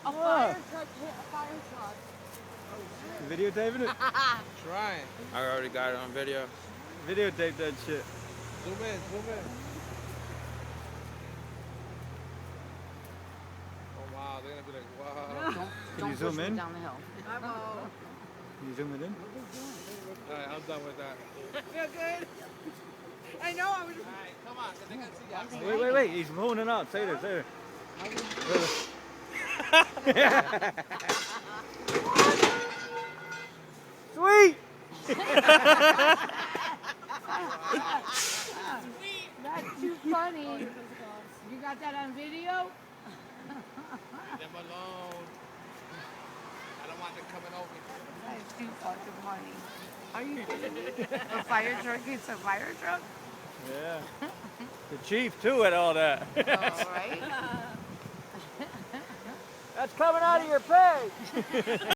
A fire truck hit a fire truck. You videotaping it? Trying. I already got it on video. Videotape that shit. Zoom in, zoom in. Oh wow, they're gonna be like, wow. Can you zoom in? Down the hill. Can you zoom it in? Alright, I'm done with that. Feel good? I know. I was. Alright, come on, cause they gotta see that. Wait. He's moving it out. Say this. Sweet! That's too funny. You got that on video? Leave them alone. I don't want them coming over. That's too fucking funny. Are you kidding me? A fire truck hits a fire truck? Yeah. The chief too at all that. All right. That's coming out of your pay.